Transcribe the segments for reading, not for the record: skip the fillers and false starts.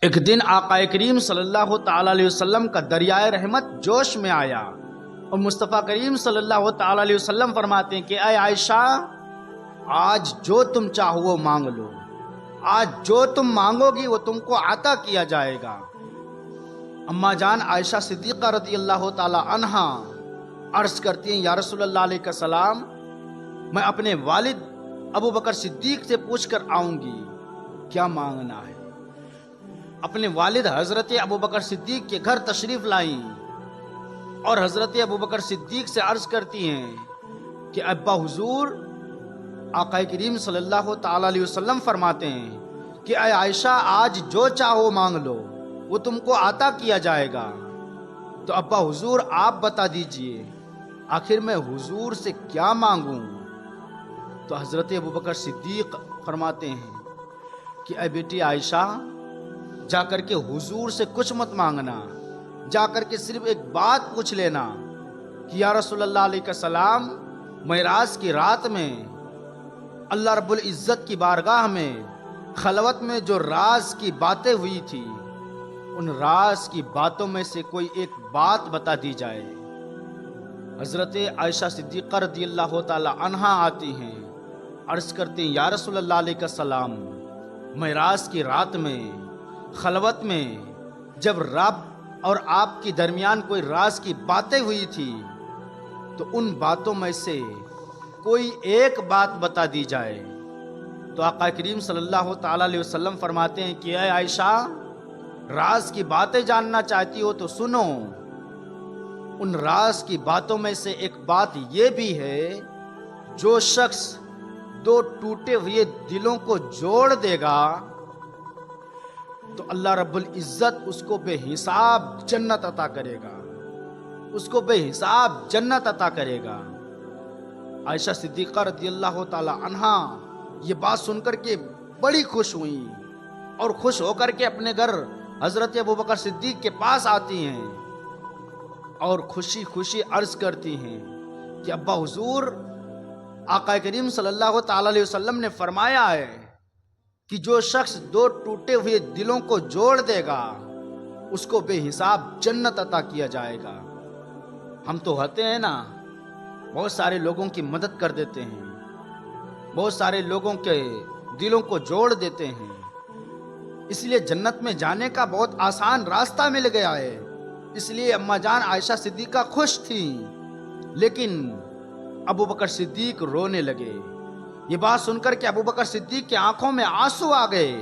ایک دن آقا کریم صلی اللہ تعالی علیہ وسلم کا دریائے رحمت جوش میں آیا اور مصطفیٰ کریم صلی اللہ تعالی علیہ وسلم فرماتے ہیں کہ اے عائشہ، آج جو تم چاہو وہ مانگ لو، آج جو تم مانگو گی وہ تم کو عطا کیا جائے گا۔ اما جان عائشہ صدیقہ رضی اللہ تعالی عنہا عرض کرتی ہیں، یا رسول اللہ علیہ السلام، میں اپنے والد ابو بکر صدیق سے پوچھ کر آؤں گی کیا مانگنا ہے۔ اپنے والد حضرت ابو بکر صدیق کے گھر تشریف لائیں اور حضرت ابو بکر صدیق سے عرض کرتی ہیں کہ ابا حضور، آقا کریم صلی اللہ تعالی علیہ وسلم فرماتے ہیں کہ اے عائشہ، آج جو چاہو مانگ لو وہ تم کو عطا کیا جائے گا۔ تو ابا حضور آپ بتا دیجئے آخر میں حضور سے کیا مانگوں؟ تو حضرت ابو بکر صدیق فرماتے ہیں کہ اے بیٹی عائشہ، جا کر کے حضور سے کچھ مت مانگنا، جا کر کے صرف ایک بات پوچھ لینا کہ یا رسول اللہ علیہ السلام، معراج کی رات میں اللہ رب العزت کی بارگاہ میں خلوت میں جو راز کی باتیں ہوئی تھی، ان راز کی باتوں میں سے کوئی ایک بات بتا دی جائے۔ حضرت عائشہ صدیقہ رضی اللہ تعالی عنہا آتی ہیں، عرض کرتے ہیں یا رسول اللہ علیہ السلام، معراج کی رات میں خلوت میں جب رب اور آپ کے درمیان کوئی راز کی باتیں ہوئی تھی تو ان باتوں میں سے کوئی ایک بات بتا دی جائے۔ تو آقا کریم صلی اللہ تعالی علیہ وسلم فرماتے ہیں کہ اے عائشہ، راز کی باتیں جاننا چاہتی ہو تو سنو، ان راز کی باتوں میں سے ایک بات یہ بھی ہے، جو شخص دو ٹوٹے ہوئے دلوں کو جوڑ دے گا تو اللہ رب العزت اس کو بے حساب جنت عطا کرے گا، اس کو بے حساب جنت عطا کرے گا۔ عائشہ صدیقہ رضی اللہ تعالی عنہا یہ بات سن کر کے بڑی خوش ہوئی اور خوش ہو کر کے اپنے گھر حضرت ابو بکر صدیق کے پاس آتی ہیں اور خوشی خوشی عرض کرتی ہیں کہ ابا حضور، آقا کریم صلی اللہ تعالی علیہ وسلم نے فرمایا ہے کہ جو شخص دو ٹوٹے ہوئے دلوں کو جوڑ دے گا اس کو بے حساب جنت عطا کیا جائے گا۔ ہم تو ہوتے ہیں نا، بہت سارے لوگوں کی مدد کر دیتے ہیں، بہت سارے لوگوں کے دلوں کو جوڑ دیتے ہیں، اس لیے جنت میں جانے کا بہت آسان راستہ مل گیا ہے۔ اس لیے اما جان عائشہ صدیقہ خوش تھیں، لیکن ابو بکر صدیق رونے لگے۔ یہ بات سن کر کہ ابو بکر صدیق کی آنکھوں میں آنسو آ گئے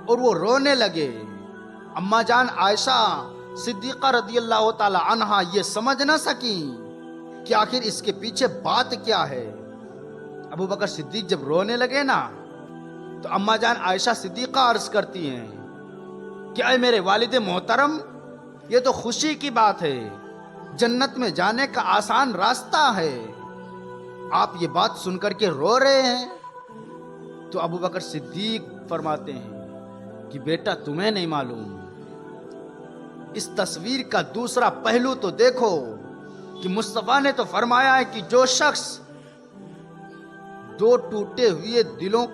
اور وہ رونے لگے۔ اما جان عائشہ صدیقہ رضی اللہ تعالی عنہا یہ سمجھ نہ سکیں کہ آخر اس کے پیچھے بات کیا ہے۔ ابو بکر صدیق جب رونے لگے نا تو اما جان عائشہ صدیقہ عرض کرتی ہیں کہ اے میرے والد محترم، یہ تو خوشی کی بات ہے، جنت میں جانے کا آسان راستہ ہے، آپ یہ بات سن کر کے رو رہے ہیں؟ تو ابو بکر صدیق فرماتے ہیں کہ بیٹا تمہیں نہیں معلوم، اس تصویر کا دوسرا پہلو تو دیکھو کہ مصطفیٰ نے تو فرمایا ہے کہ جو شخص دو ٹوٹے ہوئے دلوں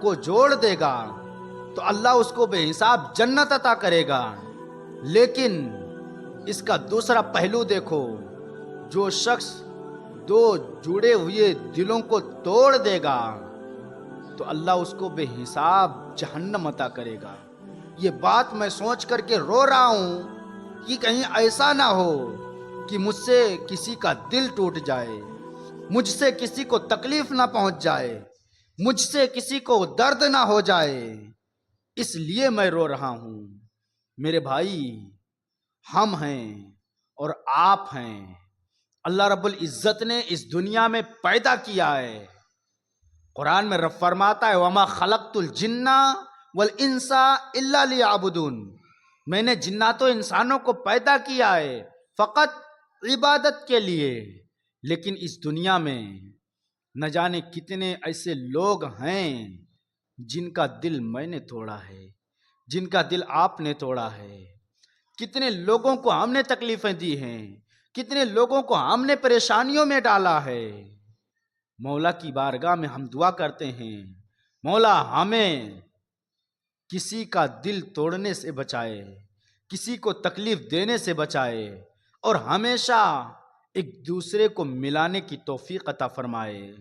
کو جوڑ دے گا تو اللہ اس کو بے حساب جنت عطا کرے گا، لیکن اس کا دوسرا پہلو دیکھو، جو شخص دو جڑے ہوئے دلوں کو توڑ دے گا تو اللہ اس کو بے حساب جہنم عطا کرے گا۔ یہ بات میں سوچ کر کے رو رہا ہوں کہ کہیں ایسا نہ ہو کہ مجھ سے کسی کا دل ٹوٹ جائے، مجھ سے کسی کو تکلیف نہ پہنچ جائے، مجھ سے کسی کو درد نہ ہو جائے، اس لیے میں رو رہا ہوں۔ میرے بھائی، ہم ہیں اور آپ ہیں، اللہ رب العزت نے اس دنیا میں پیدا کیا ہے۔ قرآن میں رب فرماتا ہے وَمَا خَلَقْتُ الْجِنَّ وَالْإِنسَ إِلَّا لِيَعْبُدُونَ، میں نے جنات و انسانوں کو پیدا کیا ہے فقط عبادت کے لیے۔ لیکن اس دنیا میں نہ جانے کتنے ایسے لوگ ہیں جن کا دل میں نے توڑا ہے، جن کا دل آپ نے توڑا ہے۔ کتنے لوگوں کو ہم نے تکلیفیں دی ہیں، کتنے لوگوں کو ہم نے پریشانیوں میں ڈالا ہے۔ مولا کی بارگاہ میں ہم دعا کرتے ہیں، مولا ہمیں کسی کا دل توڑنے سے بچائے، کسی کو تکلیف دینے سے بچائے، اور ہمیشہ ایک دوسرے کو ملانے کی توفیق عطا فرمائے۔